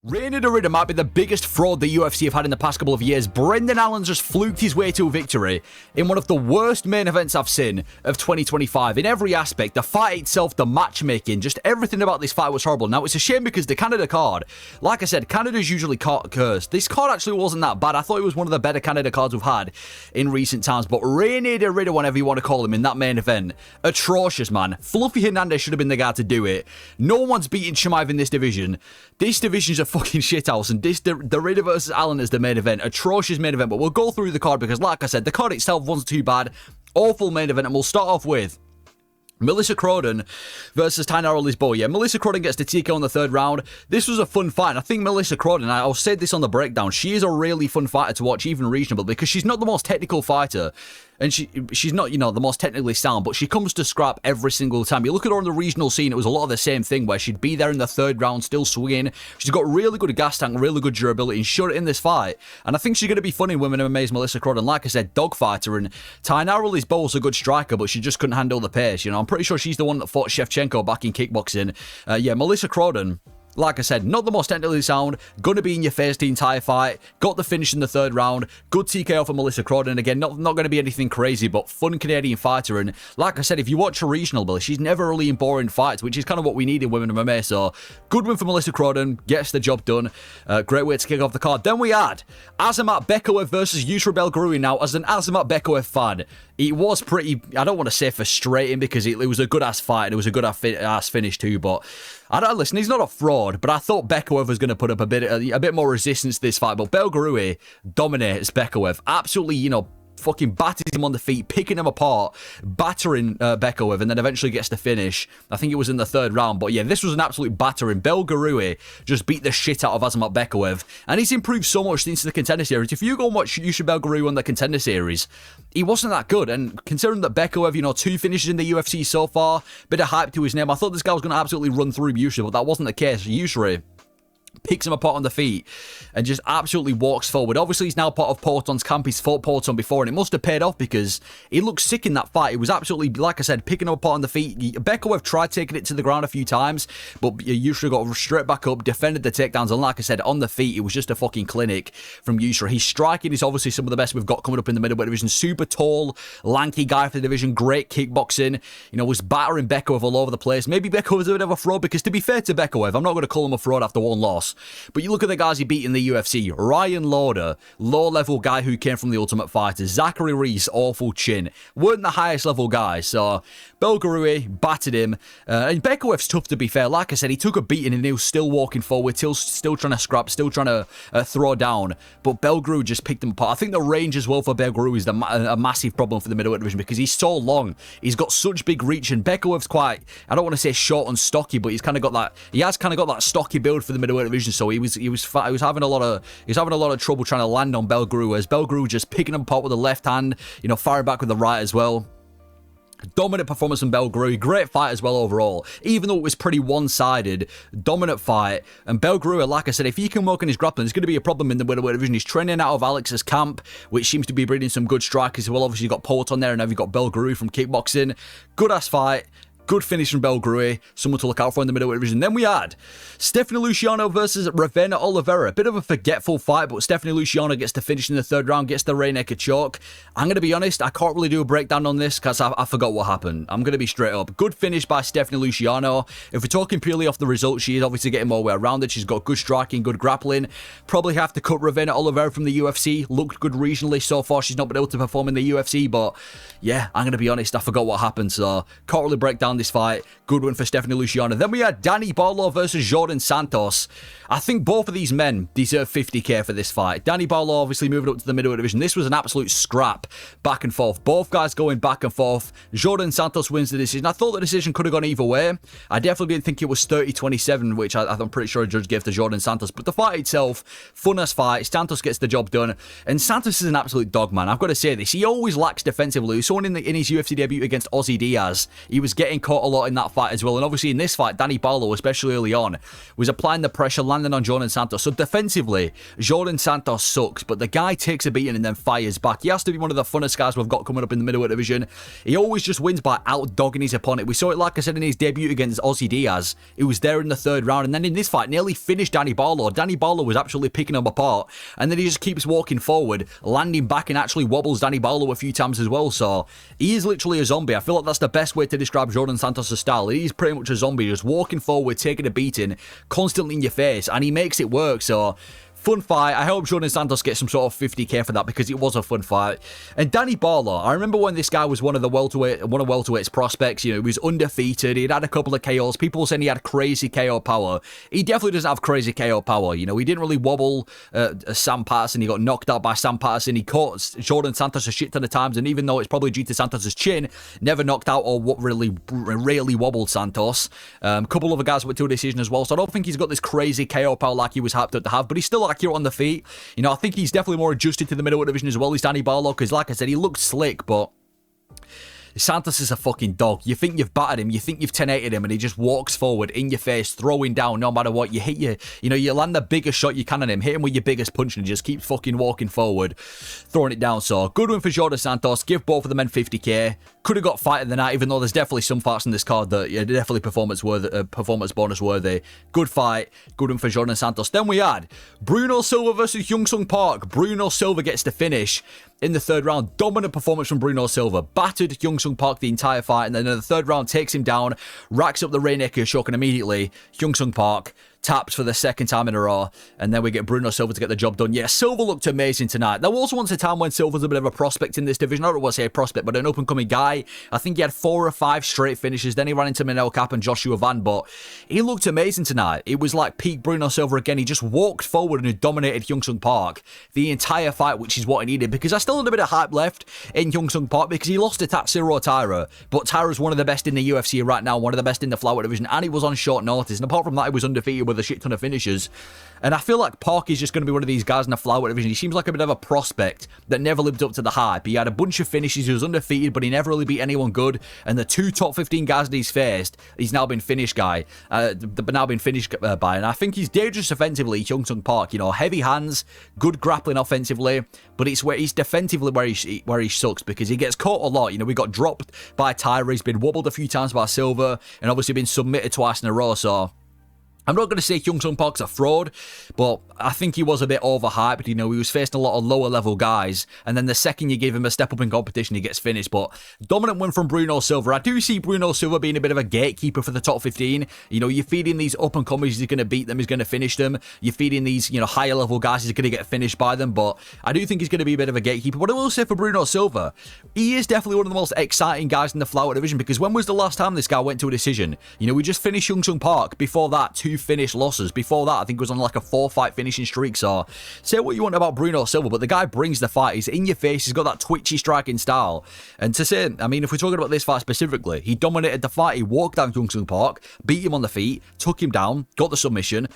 Reigning Jourdain might be the biggest fraud the UFC have had in the past couple of years. Brendan Allen's just fluked his way to a victory in one of the worst main events I've seen of 2025. In every aspect, the fight itself, the matchmaking, just everything about this fight was horrible. Now, it's a shame because the Canada card, like I said, Canada's usually cursed. This card actually wasn't that bad. I thought it was one of the better Canada cards we've had in recent times. But Reigning Jourdain, whatever you want to call him, in that main event, atrocious, man. Fluffy Hernandez should have been the guy to do it. No one's beating Chimaev in this division. This division's a fucking shithouse, and this Jourdain versus Allen is the main event. Atrocious main event, but we'll go through the card because, like I said, the card itself wasn't too bad. Awful main event, and we'll start off with Melissa Croden versus Tainara Lisboa. Yeah, Melissa Croden gets the TKO in the third round. This was a fun fight. I think Melissa Croden, I'll say this on the breakdown, she is a really fun fighter to watch, even reasonable, because she's not the most technical fighter. And she's not, the most technically sound, but she comes to scrap every single time. You look at her on the regional scene, it was a lot of the same thing, where she'd be there in the third round, still swinging. She's got really good gas tank, really good durability, and showed it in this fight. And I think she's going to be fun in Women MMA's Melissa Croden. Like I said, dogfighter, and Tainara Lisboa's a good striker, but she just couldn't handle the pace. I'm pretty sure she's the one that fought Shevchenko back in kickboxing. Yeah, Melissa Croden, like I said, not the most technically sound, gonna be in your face the entire fight, got the finish in the third round, good TKO for Melissa Croden. Again, not gonna be anything crazy, but fun Canadian fighter. And like I said, if you watch her regional, Billy, she's never really in boring fights, which is kind of what we need in Women MMA. So good win for Melissa Croden, gets the job done. Great way to kick off the card. Then we had Azamat Bekoev versus Yousri Belgaroui. Now, as an Azamat Bekoev fan, it was pretty, I don't want to say frustrating, because it was a good-ass fight, and it was a good-ass finish too, but listen, he's not a fraud, but I thought Bekoev was going to put up a bit more resistance to this fight, but Belgaroui dominates Bekoev. Absolutely, fucking batters him on the feet, picking him apart, battering Bekoev, and then eventually gets the finish. I think it was in the third round, but yeah, this was an absolute battering. Belgaroui just beat the shit out of Azamat Bekoev, and he's improved so much since the Contender Series. If you go and watch Yousri Belgaroui on the Contender Series, he wasn't that good, and considering that Bekoev, 2 finishes in the UFC so far, bit of hype to his name, I thought this guy was going to absolutely run through Yousri, but that wasn't the case. Yousri picks him apart on the feet and just absolutely walks forward. Obviously, he's now part of Porton's camp. He's fought Porton before, and it must have paid off because he looked sick in that fight. It was absolutely, like I said, picking him apart on the feet. Bekoev tried taking it to the ground a few times, but Yousri got straight back up, defended the takedowns, and like I said, on the feet, it was just a fucking clinic from Yousri. His striking is obviously some of the best we've got coming up in the middleweight division. Super tall, lanky guy for the division, great kickboxing, was battering Bekoev all over the place. Maybe Bekoev's a bit of a fraud, because to be fair to Bekoev, I'm not going to call him a fraud after one loss, but you look at the guys he beat in the UFC. Ryan Lauder, low-level guy who came from the Ultimate Fighter. Zachary Reese, awful chin. Weren't the highest-level guys. So Belgaroui battered him. And Bekoev's tough, to be fair. Like I said, he took a beating and he was still walking forward, still trying to scrap, still trying to throw down. But Belgaroui just picked him apart. I think the range as well for Belgaroui is a massive problem for the middleweight division, because he's so long. He's got such big reach, and Bekoev's quite, I don't want to say short and stocky, but he has kind of got that stocky build for the middleweight division. So he was having a lot of trouble trying to land on Belgaroui, as Belgaroui just picking him apart with the left hand, firing back with the right as well. Dominant performance from Belgaroui. Great fight as well overall. Even though it was pretty one-sided, dominant fight. And Belgaroui, like I said, if he can work on his grappling, it's going to be a problem in the middleweight division. He's training out of Alex's camp, which seems to be breeding some good strikers. Well, obviously, you've got Porton there, and now you've got Belgaroui from kickboxing. Good-ass fight. Good finish from Belgaroui, someone to look out for in the middleweight division. Then we had Stephanie Luciano versus Ravena Oliveira. A bit of a forgetful fight, but Stephanie Luciano gets the finish in the third round, gets the rear naked choke. I'm going to be honest, I can't really do a breakdown on this because I forgot what happened. I'm going to be straight up. Good finish by Stephanie Luciano. If we're talking purely off the result, she is obviously getting more way around it. She's got good striking, good grappling. Probably have to cut Ravena Oliveira from the UFC. Looked good regionally so far. She's not been able to perform in the UFC, but yeah, I'm going to be honest, I forgot what happened, so can't really break down this fight. Good win for Stephanie Luciano. Then we had Danny Barlow versus Jourdain Santos. I think both of these men deserve 50k for this fight. Danny Barlow obviously moving up to the middleweight division. This was an absolute scrap back and forth. Both guys going back and forth. Jourdain Santos wins the decision. I thought the decision could have gone either way. I definitely didn't think it was 30-27, which I'm pretty sure a judge gave to Jourdain Santos. But the fight itself, fun-ass fight. Santos gets the job done. And Santos is an absolute dog, man. I've got to say this. He always lacks defensively. We saw in his UFC debut against Ozzy Diaz. He was getting caught a lot in that fight as well. And obviously in this fight, Danny Barlow, especially early on, was applying the pressure, landing on Jourdain Santos. So defensively, Jourdain Santos sucks, but the guy takes a beating and then fires back. He has to be one of the funnest guys we've got coming up in the middleweight division. He always just wins by out-dogging his opponent. We saw it, like I said, in his debut against Ozzy Diaz. He was there in the third round, and then in this fight, nearly finished Danny Barlow. Danny Barlow was absolutely picking him apart, and then he just keeps walking forward, landing back, and actually wobbles Danny Barlow a few times as well. So he is literally a zombie. I feel like that's the best way to describe Jourdain Santos' style. He's pretty much a zombie, just walking forward, taking a beating, constantly in your face, and he makes it work. So fun fight. I hope Jourdain Santos gets some sort of 50k for that, because it was a fun fight. And Danny Barlow, I remember when this guy was one of welterweight's prospects. You know, he was undefeated. He'd had a couple of KOs. People were saying he had crazy KO power. He definitely doesn't have crazy KO power. You know, he didn't really wobble Sam Patterson. He got knocked out by Sam Patterson. He caught Jourdain Santos a shit ton of times, and even though it's probably due to Santos' chin, never knocked out or what really wobbled Santos. A couple other guys went to a decision as well, so I don't think he's got this crazy KO power like he was hyped up to have, but he's still accurate on the feet. You know, I think he's definitely more adjusted to the middleweight division as well as Danny Barlow, because like I said, he looked slick, but Santos is a fucking dog. You think you've battered him, you think you've 10-8'd him, and he just walks forward in your face, throwing down no matter what. You hit you land the biggest shot you can on him, hit him with your biggest punch, and he just keeps fucking walking forward, throwing it down. So good win for Jourdain Santos. Give both of the men 50k. Could have got fight of the night, even though there's definitely some fights in this card that are definitely performance bonus worthy. Good fight. Good win for Jourdain Santos. Then we had Bruno Silva versus Hyun Park. Bruno Silva gets the finish in the third round. Dominant performance from Bruno Silva. Battered Hyun Park the entire fight, and then in the third round takes him down, racks up the rear naked choke, and immediately Hyun Park taps for the second time in a row, and then we get Bruno Silva to get the job done. Yeah, Silva looked amazing tonight. There was once a time when Silva's a bit of a prospect in this division. I don't want to say a prospect, but an up-and-coming guy. I think he had 4 or 5 straight finishes. Then he ran into Manel Cap and Joshua Van, but he looked amazing tonight. It was like peak Bruno Silva again. He just walked forward and dominated Hyun Park the entire fight, which is what he needed, because I still had a bit of hype left in Hyun Park, because he lost to Tatsuro Taira, but Taira's one of the best in the UFC right now, one of the best in the flyweight division, and he was on short notice, and apart from that, he was undefeated with a shit ton of finishes. And I feel like Park is just going to be one of these guys in the flyweight division. He seems like a bit of a prospect that never lived up to the hype. He had a bunch of finishes, he was undefeated, but he never really beat anyone good. And the 2 top 15 guys that he's faced, he's now been finished by. And I think he's dangerous offensively, Hyun Park. You know, heavy hands, good grappling offensively, but it's where he's defensively where he sucks, because he gets caught a lot. You know, we got dropped by Tyra, he's been wobbled a few times by Silva, and obviously been submitted twice in a row. So I'm not going to say Hyun Park's a fraud, but I think he was a bit overhyped. You know, he was facing a lot of lower level guys, and then the second you give him a step up in competition, he gets finished. But dominant win from Bruno Silva. I do see Bruno Silva being a bit of a gatekeeper for the top 15. You know, you're feeding these up and comers, he's going to beat them, he's going to finish them. You're feeding these, you know, higher level guys, he's going to get finished by them. But I do think he's going to be a bit of a gatekeeper. But I will say for Bruno Silva, he is definitely one of the most exciting guys in the flyweight division, because when was the last time this guy went to a decision? You know, we just finished Hyun Park. Before that, 2 finished losses. Before that, I think it was on like a 4-fight finishing streak. So say what you want about Bruno Silva, but the guy brings the fight. He's in your face. He's got that twitchy striking style. And to say, I mean, if we're talking about this fight specifically, he dominated the fight. He walked down Hyun Park, beat him on the feet, took him down, got the submission.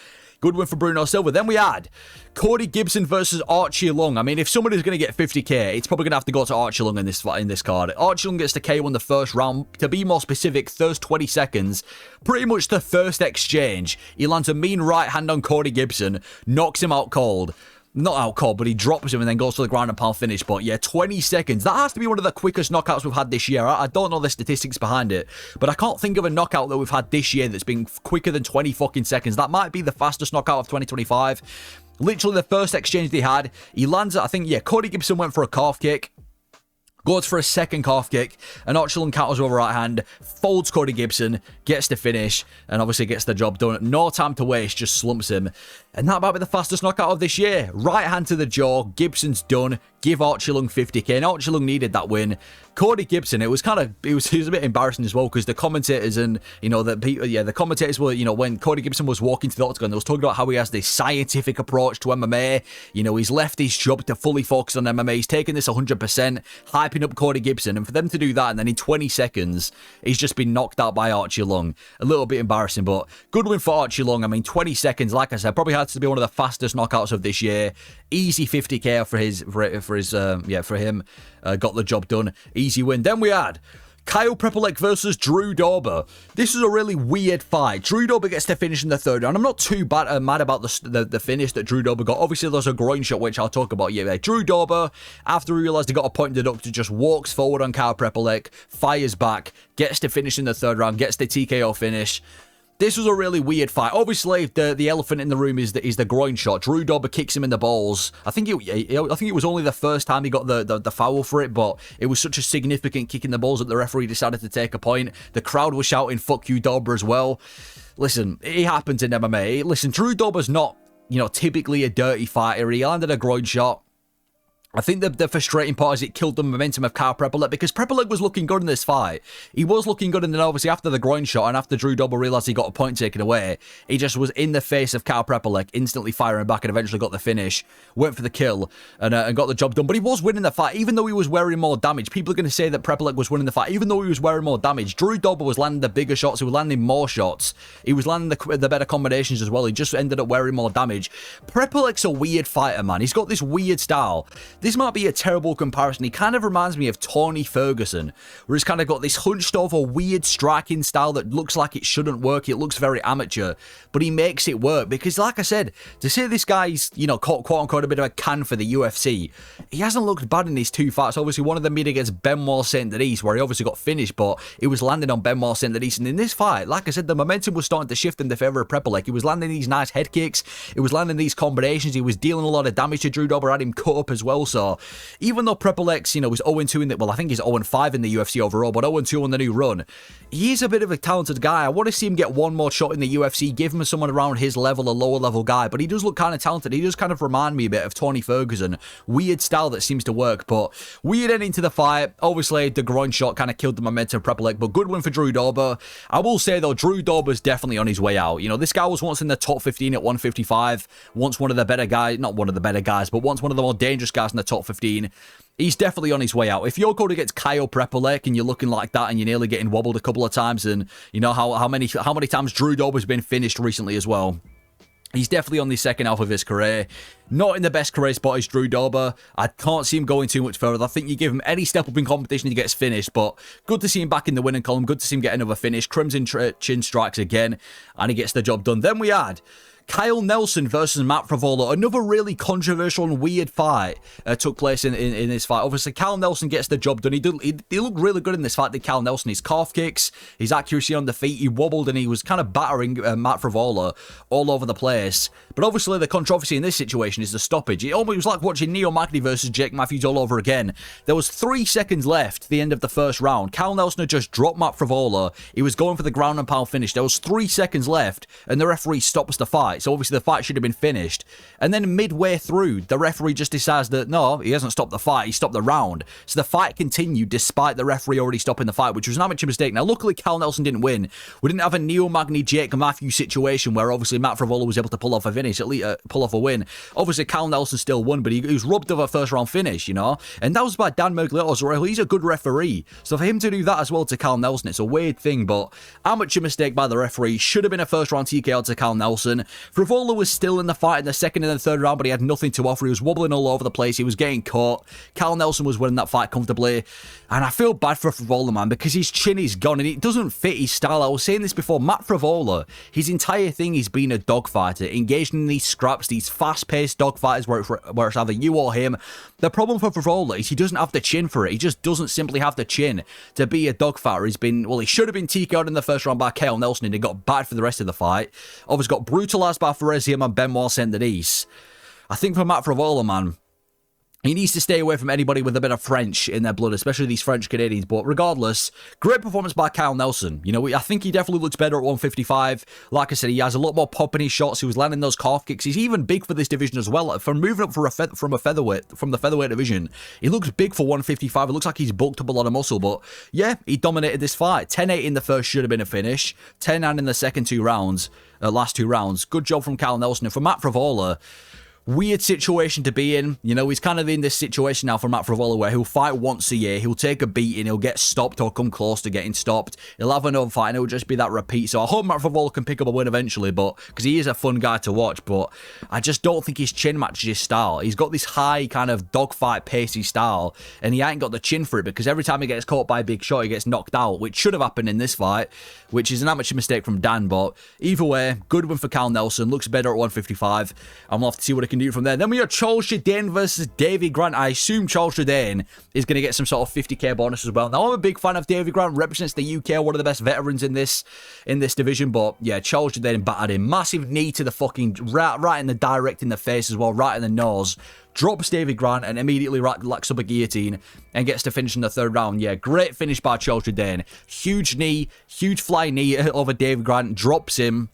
Good win for Bruno Silva. Then we had Cody Gibson versus Aoriqileng. I mean, if somebody's going to get 50k, it's probably going to have to go to Aoriqileng in this card. Aoriqileng gets the KO in the first round. To be more specific, first 20 seconds, pretty much the first exchange. He lands a mean right hand on Cody Gibson, knocks him out cold. Not out cold, but he drops him and then goes to the ground and pound finish. But yeah, 20 seconds. That has to be one of the quickest knockouts we've had this year. I don't know the statistics behind it, but I can't think of a knockout that we've had this year that's been quicker than 20 fucking seconds. That might be the fastest knockout of 2025. Literally the first exchange they had, he lands it. I think, yeah, Cody Gibson went for a calf kick. Goes for a second calf kick, and Aoriqileng counters with a right hand, folds Cody Gibson, gets the finish, and obviously gets the job done. No time to waste, just slumps him. And that might be the fastest knockout of this year. Right hand to the jaw, Gibson's done. Give Aoriqileng 50k, and Aoriqileng needed that win. Cody Gibson, it was a bit embarrassing as well, because the commentators and, you know, the commentators were, you know, when Cody Gibson was walking to the octagon, they was talking about how he has this scientific approach to MMA. You know, he's left his job to fully focus on MMA. He's taking this 100%, hyping up Cody Gibson, and for them to do that, and then in 20 seconds, he's just been knocked out by Aoriqileng. A little bit embarrassing, but good win for Aoriqileng. I mean, 20 seconds, like I said, probably had to be one of the fastest knockouts of this year. Easy 50k for him. Got the job done. Easy win. Then we had Kyle Prepolec versus Drew Dober. This is a really weird fight. Drew Dober gets to finish in the third round. I'm not too mad about the finish that Drew Dober got. Obviously, there's a groin shot, which I'll talk about. Yeah, Drew Dober, after he realized he got a point deducted, just walks forward on Kyle Prepolec, fires back, gets to finish in the third round, gets the TKO finish. This was a really weird fight. Obviously, the elephant in the room is the groin shot. Drew Dober kicks him in the balls. I think it was only the first time he got the foul for it, but it was such a significant kick in the balls that the referee decided to take a point. The crowd was shouting, "Fuck you, Dober," as well. Listen, it happens in MMA. Listen, Drew Dober's not, typically a dirty fighter. He landed a groin shot. I think the frustrating part is it killed the momentum of Kyle Prepolec, because Prepolec was looking good in this fight. He was looking good, and then obviously after the groin shot and after Drew Dober realized he got a point taken away, he just was in the face of Kyle Prepolec, instantly firing back and eventually got the finish, went for the kill and got the job done. But he was winning the fight, even though he was wearing more damage. People are going to say that Prepolec was winning the fight, even though he was wearing more damage. Drew Dober was landing the bigger shots, he was landing more shots, he was landing the better combinations as well. He just ended up wearing more damage. Prepolec's a weird fighter, man. He's got this weird style. This might be a terrible comparison. He kind of reminds me of Tony Ferguson, where he's kind of got this hunched over weird striking style that looks like it shouldn't work. It looks very amateur, but he makes it work because, like I said, to say this guy's, quote unquote, a bit of a can for the UFC, he hasn't looked bad in these two fights. Obviously, one of them being against Benoit Saint-Denis, where he obviously got finished, but he was landing on Benoit Saint-Denis. And in this fight, like I said, the momentum was starting to shift in the favor of Prepolec. He was landing these nice head kicks. He was landing these combinations. He was dealing a lot of damage to Drew Dober, had him cut up as well. So even though Prepolec's, was 0-2 in the, well, I think he's 0-5 in the UFC overall, but 0-2 on the new run, he's a bit of a talented guy. I want to see him get one more shot in the UFC, give him someone around his level, a lower level guy, but he does look kind of talented. He does kind of remind me a bit of Tony Ferguson. Weird style that seems to work, but weird ending to the fight. Obviously, the groin shot kind of killed the momentum of Prepolec, but good win for Drew Dober. I will say, though, Drew Dober's definitely on his way out. This guy was once in the top 15 at 155, once one of the better guys, not one of the better guys, but once one of the more dangerous guys in the top 15. He's definitely on his way out. If you're going against Kyle Prepolec and you're looking like that and you're nearly getting wobbled a couple of times, and how many times Drew Dober's been finished recently as well, he's definitely on the second half of his career. Not in the best career spot as Drew Dober. I can't see him going too much further. I think you give him any step up in competition, he gets finished. But good to see him back in the winning column. Good to see him get another finish. Crimson chin strikes again, and he gets the job done. Then we had Kyle Nelson versus Matt Frevola. Another really controversial and weird fight took place in this fight. Obviously, Kyle Nelson gets the job done. He looked really good in this fight, did Kyle Nelson. His calf kicks, his accuracy on the feet, he wobbled and he was kind of battering Matt Frevola all over the place. But obviously, the controversy in this situation is the stoppage. It almost was like watching Neil Magny versus Jake Matthews all over again. There was 3 seconds left at the end of the first round. Kyle Nelson had just dropped Matt Frevola. He was going for the ground and pound finish. There was 3 seconds left, and the referee stops the fight. So obviously the fight should have been finished. And then midway through, the referee just decides that no, he hasn't stopped the fight, he stopped the round. So the fight continued despite the referee already stopping the fight, which was an amateur mistake. Now, luckily, Kyle Nelson didn't win. We didn't have a Neil Magny, Jake Matthews situation where obviously Matt Frevola was able to pull off a finish, at least pull off a win. Obviously, Kyle Nelson still won, but he was robbed of a first round finish, And that was by Dan Mergliotto as well. He's a good referee. So for him to do that as well to Kyle Nelson, it's a weird thing, but amateur mistake by the referee. Should have been a first round TKO to Kyle Nelson. Frevola was still in the fight in the second and the third round, but he had nothing to offer. He was wobbling all over the place. He was getting caught. Kyle Nelson was winning that fight comfortably. And I feel bad for Frevola, man, because his chin is gone and it doesn't fit his style. I was saying this before. Matt Frevola, his entire thing is being a dogfighter, engaged in these scraps, these fast-paced dogfighters where it's either you or him. The problem for Frevola is he doesn't have the chin for it. He just doesn't simply have the chin to be a dogfighter. He should have been TKO'd in the first round by Kyle Nelson and he got bad for the rest of the fight. Obviously got brutalized by Fereziem and Benoit Saint-Denis. I think for Matt Frevola, man, he needs to stay away from anybody with a bit of French in their blood, especially these French Canadians. But regardless, great performance by Kyle Nelson. I think he definitely looks better at 155. Like I said, he has a lot more pop in his shots. He was landing those calf kicks. He's even big for this division as well. From moving up from the featherweight division, he looks big for 155. It looks like he's bulked up a lot of muscle. But yeah, he dominated this fight. 10-8 in the first should have been a finish. 10-9 in the second last two rounds. Good job from Kyle Nelson. And for Matt Frevola, weird situation to be in. You know, he's kind of in this situation now for Matt Frevola where he'll fight once a year, he'll take a beating, he'll get stopped or come close to getting stopped, he'll have another fight and it'll just be that repeat. So I hope Matt Frevola can pick up a win eventually, but because he is a fun guy to watch, but I just don't think his chin matches his style. He's got this high kind of dogfight pacey style and he ain't got the chin for it because every time he gets caught by a big shot he gets knocked out, which should have happened in this fight, which is an amateur mistake from Dan. But either way, good win for Cal Nelson, looks better at 155 and we'll have to see what he can do from there. Then we have Charles Jourdain versus Davey Grant. I assume Charles Jourdain is going to get some sort of 50k bonus as well. Now, I'm a big fan of Davey Grant, represents the UK, one of the best veterans in this division, but yeah, Charles Jourdain battered him. Massive knee to the fucking, right in the direct in the face as well, right in the nose. Drops Davey Grant and immediately locks up a guillotine and gets to finish in the third round. Yeah, great finish by Charles Jourdain. Huge knee, huge flying knee over Davey Grant, drops him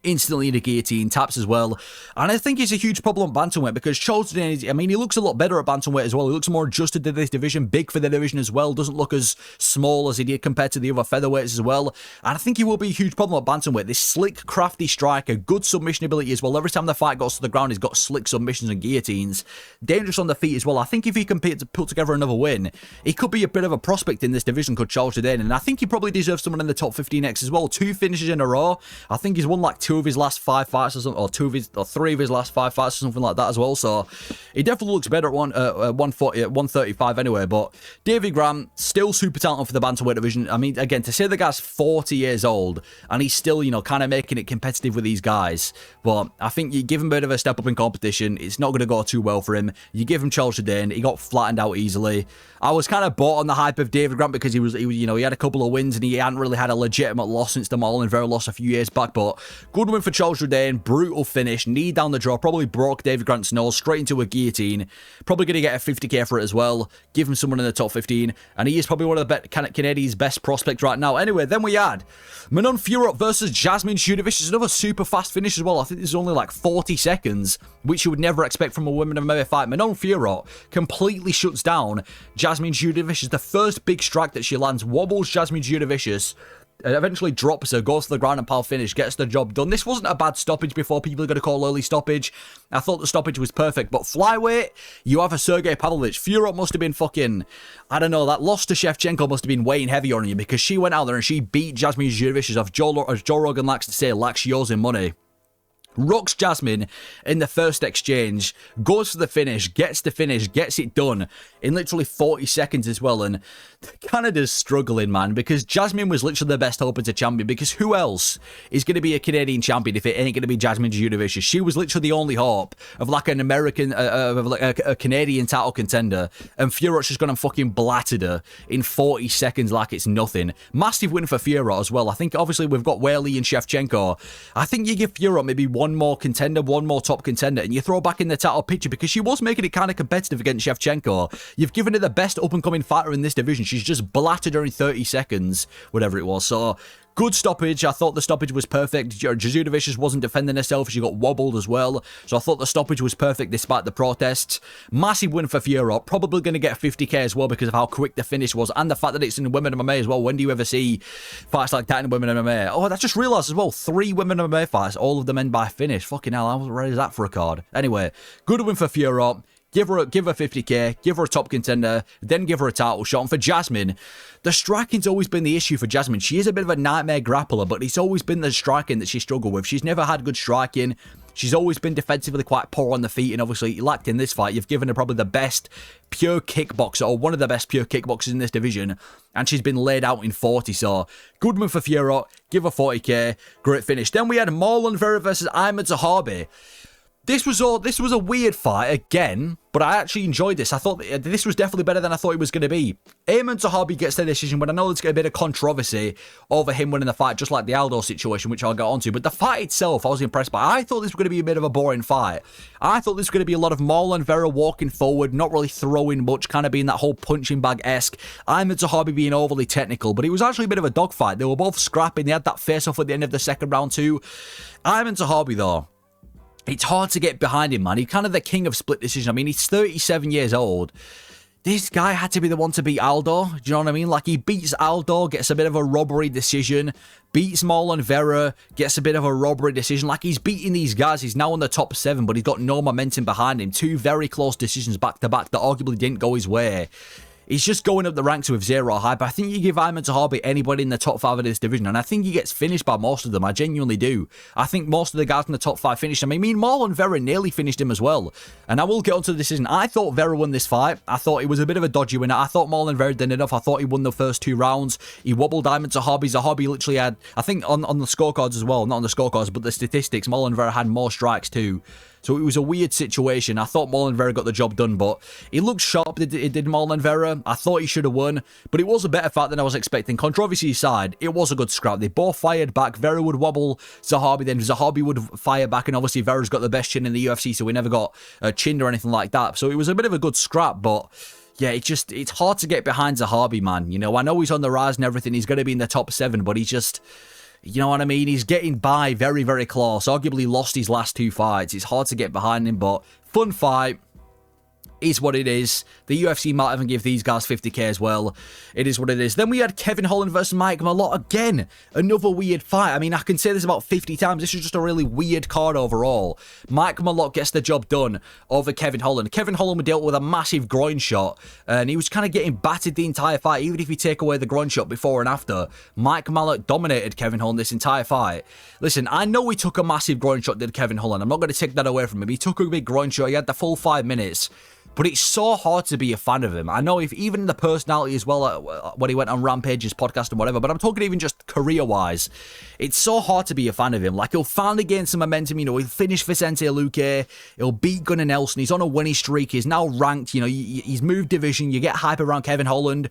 instantly in a guillotine, taps as well. And I think it's a huge problem at bantamweight because Charles Jourdain, I mean, he looks a lot better at bantamweight as well. He looks more adjusted to this division, big for the division as well, doesn't look as small as he did compared to the other featherweights as well. And I think he will be a huge problem at bantamweight. This slick, crafty striker, good submission ability as well. Every time the fight goes to the ground, he's got slick submissions and guillotines. Dangerous on the feet as well. I think if he can put together another win, he could be a bit of a prospect in this division called Charles Jourdain. And I think he probably deserves someone in the top 15 next as well. 2 finishes in a row. I think he's won like 2 of his last 5 fights or something, or 3 of his last 5 fights or something like that as well. So he definitely looks better at 140, 135 anyway. But Davey Grant, still super talented for the bantamweight division. I mean, again, to say the guy's 40 years old and he's still, you know, kind of making it competitive with these guys. But I think you give him a bit of a step up in competition, it's not going to go too well for him. You give him Charles Jourdain, he got flattened out easily. I was kind of bought on the hype of Davey Grant because he was, you know, he had a couple of wins and he hadn't really had a legitimate loss since the Marlon and Vera loss a few years back. But good win for Charles Jourdain, brutal finish, knee down the jaw, probably broke Davey Grant's nose, straight into a guillotine. Probably going to get a 50k for it as well. Give him someone in the top 15, and he is probably one of the Canadians' best prospects right now. Anyway, then we had Manon Fiorot versus Jasmine Jourdain. Another super fast finish as well. I think this is only like 40 seconds, which you would never expect from a women MMA fight. Manon Fiorot completely shuts down Jasmine Jourdain. The first big strike that she lands wobbles Jasmine Jourdain, eventually drops her, goes to the ground and power finish, gets the job done. This wasn't a bad stoppage before people are going to call early stoppage. I thought the stoppage was perfect, but flyweight, you have a Sergey Pavlovich. Fiorot must have been fucking, I don't know, that loss to Shevchenko must have been weighing heavy on you because she went out there and she beat Jasmine Jourdain off, as Joe Rogan likes to say, like she owes him money. Rocks Jasmine in the first exchange, goes for the finish, gets the finish, gets it done in literally 40 seconds as well. And Canada's struggling, man, because Jasmine was literally the best hope to champion, because who else is going to be a Canadian champion if it ain't going to be Jasmine Jourdain? She was literally the only hope of like an American, a Canadian title contender, and Fiorot's just gone and fucking blattered her in 40 seconds like it's nothing. Massive win for Fiorot as well. I think obviously we've got Whaley and Shevchenko. I think you give Fiorot maybe one more contender, one more top contender, and you throw back in the title picture because she was making it kind of competitive against Shevchenko. You've given her the best up-and-coming fighter in this division. She's just blattered her in 30 seconds, whatever it was. So, good stoppage. I thought the stoppage was perfect. Jasudavicious wasn't defending herself. She got wobbled as well. So I thought the stoppage was perfect despite the protests. Massive win for Fiorot. Probably going to get 50k as well because of how quick the finish was and the fact that it's in women MMA as well. When do you ever see fights like that in women MMA? Oh, I just realised as well. 3 women MMA fights, all of them end by finish. Fucking hell, I wasn't ready for that for a card. Anyway, good win for Fiorot. Give her 50k, give her a top contender, then give her a title shot. And for Jasmine, the striking's always been the issue for Jasmine. She is a bit of a nightmare grappler, but it's always been the striking that she struggled with. She's never had good striking. She's always been defensively quite poor on the feet, and obviously you lacked in this fight. You've given her probably the best pure kickboxer, or one of the best pure kickboxers in this division, and she's been laid out in 40. So good move for Fiorot, give her 40k, great finish. Then we had Marlon Vera versus Aiemann Zahabi. This was a weird fight again, but I actually enjoyed this. I thought this was definitely better than I thought it was going to be. Aiemann Zahabi gets the decision, but I know there's going to be a bit of controversy over him winning the fight, just like the Aldo situation, which I'll get onto. But the fight itself, I was impressed by. I thought this was going to be a bit of a boring fight. I thought this was going to be a lot of Marlon Vera walking forward, not really throwing much, kind of being that whole punching bag-esque. Aiemann Zahabi being overly technical, but it was actually a bit of a dogfight. They were both scrapping. They had that face-off at the end of the second round too. Aiemann Zahabi, though, it's hard to get behind him, man. He's kind of the king of split decision. I mean, he's 37 years old. This guy had to be the one to beat Aldo. Do you know what I mean? Like, he beats Aldo, gets a bit of a robbery decision, beats Marlon Vera, gets a bit of a robbery decision. Like, he's beating these guys. He's now on the top 7, but he's got no momentum behind him. 2 very close decisions back-to-back that arguably didn't go his way. He's just going up the ranks with 0 hype. I think you give Aiemann to Zahabi anybody in the top 5 of this division, and I think he gets finished by most of them. I genuinely do. I think most of the guys in the top 5 finished him. I mean, Marlon Vera nearly finished him as well. And I will get onto the decision. I thought Vera won this fight. I thought it was a bit of a dodgy winner. I thought Marlon Vera did enough. I thought he won the first 2 rounds. He wobbled Aiemann to Zahabi. Zahabi literally had, I think on the scorecards as well, not on the scorecards, but the statistics, Marlon Vera had more strikes too. So it was a weird situation. I thought Marlon Vera got the job done, but he looked sharp, it did Marlon Vera. I thought he should have won, but it was a better fight than I was expecting. Controversy aside, it was a good scrap. They both fired back. Vera would wobble Zahabi, then Zahabi would fire back, and obviously Vera's got the best chin in the UFC, so we never got chinned or anything like that. So it was a bit of a good scrap, but yeah, it's hard to get behind Zahabi, man. You know, I know he's on the rise and everything. He's going to be in the top 7, but he's just... You know what I mean? He's getting by very, very close. Arguably lost his last 2 fights. It's hard to get behind him, but fun fight. Is what it is. The UFC might even give these guys 50k as well. It is what it is. Then we had Kevin Holland versus Mike Malott. Again, another weird fight. I mean, I can say this about 50 times. This is just a really weird card overall. Mike Malott gets the job done over Kevin Holland. Kevin Holland dealt with a massive groin shot, and he was kind of getting battered the entire fight. Even if you take away the groin shot before and after, Mike Malott dominated Kevin Holland this entire fight. Listen, I know he took a massive groin shot, did Kevin Holland. I'm not going to take that away from him. He took a big groin shot. He had the full 5 minutes. But it's so hard to be a fan of him. I know if even the personality as well, when he went on Rampage's podcast and whatever, but I'm talking even just career-wise, it's so hard to be a fan of him. Like, he'll finally gain some momentum, you know, he'll finish Vicente Luque, he'll beat Gunnar Nelson, he's on a winning streak, he's now ranked, you know, he's moved division, you get hype around Kevin Holland.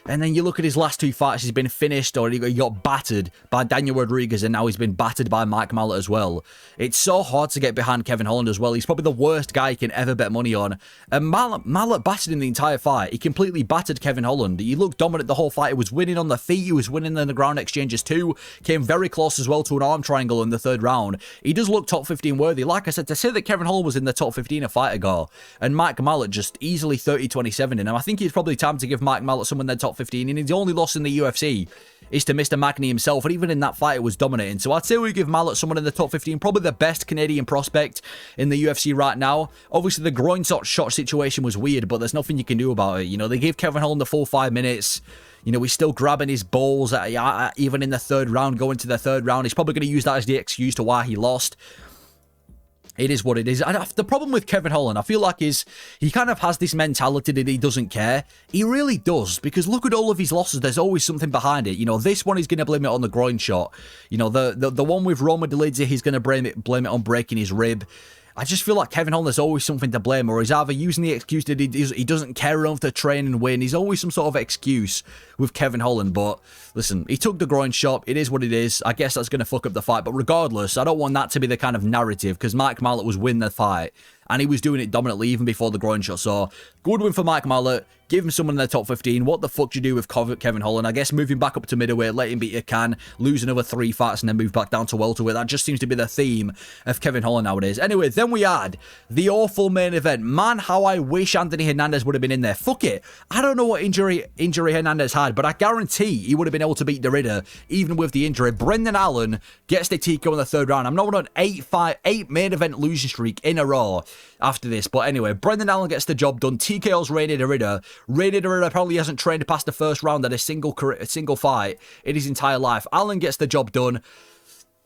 And then you look at his last 2 fights, he's been finished, or he got battered by Daniel Rodriguez, and now he's been battered by Mike Malott as well. It's so hard to get behind Kevin Holland as well. He's probably the worst guy you can ever bet money on. And Malott battered him the entire fight. He completely battered Kevin Holland. He looked dominant the whole fight. He was winning on the feet. He was winning in the ground exchanges too. Came very close as well to an arm triangle in the 3rd round. He does look top 15 worthy. Like I said, to say that Kevin Holland was in the top 15 a fight ago, and Mike Malott just easily 30-27 in him. I think it's probably time to give Mike Malott someone in their top 15, and he's the only loss in the UFC is to Mr. Magny himself, and even in that fight it was dominating. So I'd say we give Malott someone in the top 15, probably the best Canadian prospect in the UFC right now. Obviously the groin shot situation was weird, but there's nothing you can do about it. You know, they gave Kevin Holland the full 5 minutes. You know, he's still grabbing his balls even in the 3rd round, going to the 3rd round. He's probably going to use that as the excuse to why he lost. It is what it is. And the problem with Kevin Holland, I feel like, is he kind of has this mentality that he doesn't care. He really does, because look at all of his losses. There's always something behind it. You know, this one he's going to blame it on the groin shot. You know, the one with Roma Delidze, he's going to blame it on breaking his rib. I just feel like Kevin Holland, there's always something to blame, or he's either using the excuse that he doesn't care enough to train and win. He's always some sort of excuse with Kevin Holland, but listen, he took the groin shot. It is what it is. I guess that's going to fuck up the fight, but regardless, I don't want that to be the kind of narrative, because Mike Malott was winning the fight, and he was doing it dominantly even before the groin shot. So, good win for Mike Malott. Give him someone in their top 15. What the fuck do you do with Kevin Holland? I guess moving back up to middleweight, let him beat your can, lose another 3 fights, and then move back down to welterweight. That just seems to be the theme of Kevin Holland nowadays. Anyway, then we had the awful main event. Man, how I wish Anthony Hernandez would have been in there. Fuck it. I don't know what injury Hernandez had, but I guarantee he would have been able to beat Derrida, even with the injury. Brendan Allen gets the TKO in the 3rd round. I'm not on an 8 main event losing streak in a row after this. But anyway, Brendan Allen gets the job done. TKO's Rene Derrida. Rene Derrida probably hasn't trained past the 1st round at a single fight in his entire life. Allen gets the job done.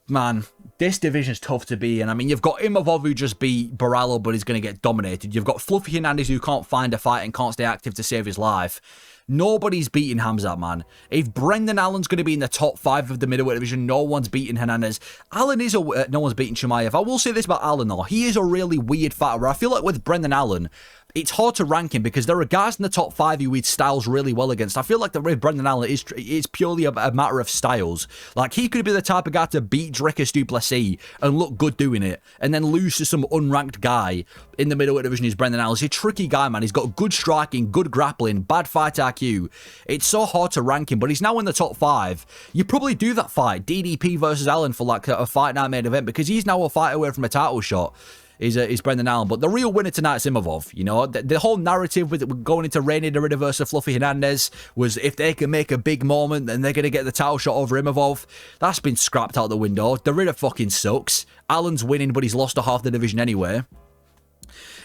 Man, this division's tough to be in. I mean, you've got Imavov who just beat Barlow, but he's going to get dominated. You've got Fluffy Hernandez who can't find a fight and can't stay active to save his life. Nobody's beating Khamzat, man. If Brendan Allen's going to be in the top 5 of the middleweight division, no one's beating Hernandez. Allen is no one's beating Chimaev. I will say this about Allen, though. He is a really weird fighter. I feel like with Brendan Allen, it's hard to rank him because there are guys in the top 5 who he styles really well against. I feel like with Brendan Allen, it's purely a matter of styles. Like, he could be the type of guy to beat Dricus du Plessis and look good doing it, and then lose to some unranked guy in the middleweight division who's Brendan Allen. He's a tricky guy, man. He's got good striking, good grappling, bad fight IQ. It's so hard to rank him, but he's now in the top 5. You probably do that fight, DDP versus Allen, for like a fight night main event, because he's now a fight away from a title shot. is Brendan Allen. But the real winner tonight's Imavov. You know, the whole narrative with going into Reina Dorida versus Fluffy Hernandez was if they can make a big moment, then they're going to get the title shot over Imavov. That's been scrapped out the window. Dorida fucking sucks. Allen's winning, but he's lost to half the division anyway.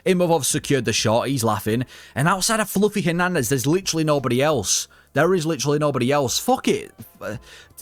Imavov secured the shot. He's laughing. And outside of Fluffy Hernandez, there's literally nobody else. There is literally nobody else. Fuck it.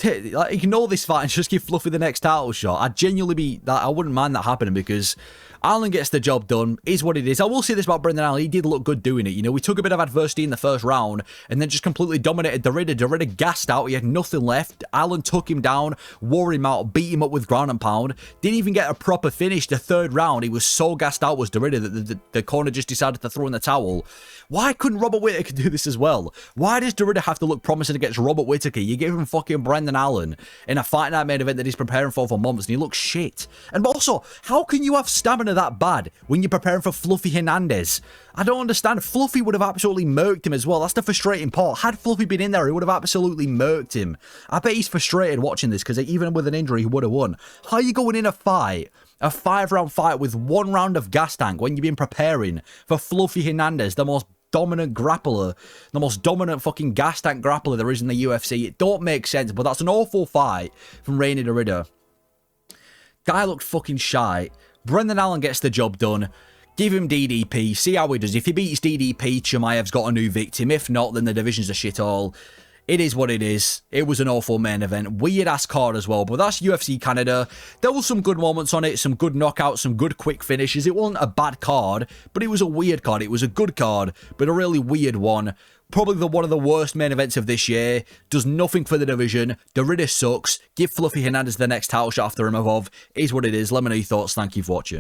Ignore this fight and just give Fluffy the next title shot. I'd genuinely I wouldn't mind that happening because Allen gets the job done. Is what it is. I will say this about Brendan Allen. He did look good doing it. You know, we took a bit of adversity in the first round and then just completely dominated Dorida. Dorida gassed out. He had nothing left. Allen took him down, wore him out, beat him up with ground and pound. Didn't even get a proper finish. The third round, he was so gassed out was Dorida that the corner just decided to throw in the towel. Why couldn't Robert Whittaker do this as well? Why does Dorida have to look promising against Robert Whittaker? You gave him fucking Brendan Allen in a fight night main event that he's preparing for months and he looks shit. And also, how can you have stamina that bad when you're preparing for Fluffy Hernandez? I don't understand. Fluffy would have absolutely murked him as well. That's the frustrating part. Had Fluffy been in there, he would have absolutely murked him. I bet he's frustrated watching this because even with an injury, he would have won. How are you going in a fight, a 5-round fight with 1 round of gas tank when you've been preparing for Fluffy Hernandez, the most dominant grappler, the most dominant fucking gas tank grappler there is in the UFC? It don't make sense, but that's an awful fight from Reina Dorida. Guy looked fucking shite. Brendan Allen gets the job done. Give him DDP, see how he does. If he beats DDP, Chimaev's got a new victim. If not, then the division's a shithole. It is what it is. It was an awful main event. Weird ass card as well, but that's UFC Canada. There were some good moments on it, some good knockouts, some good quick finishes. It wasn't a bad card, but it was a weird card. It was a good card, but a really weird one. Probably one of the worst main events of this year. Does nothing for the division. Dorida sucks. Give Fluffy Hernandez the next title shot after Imavov. Is what it is. Let me know your thoughts. Thank you for watching.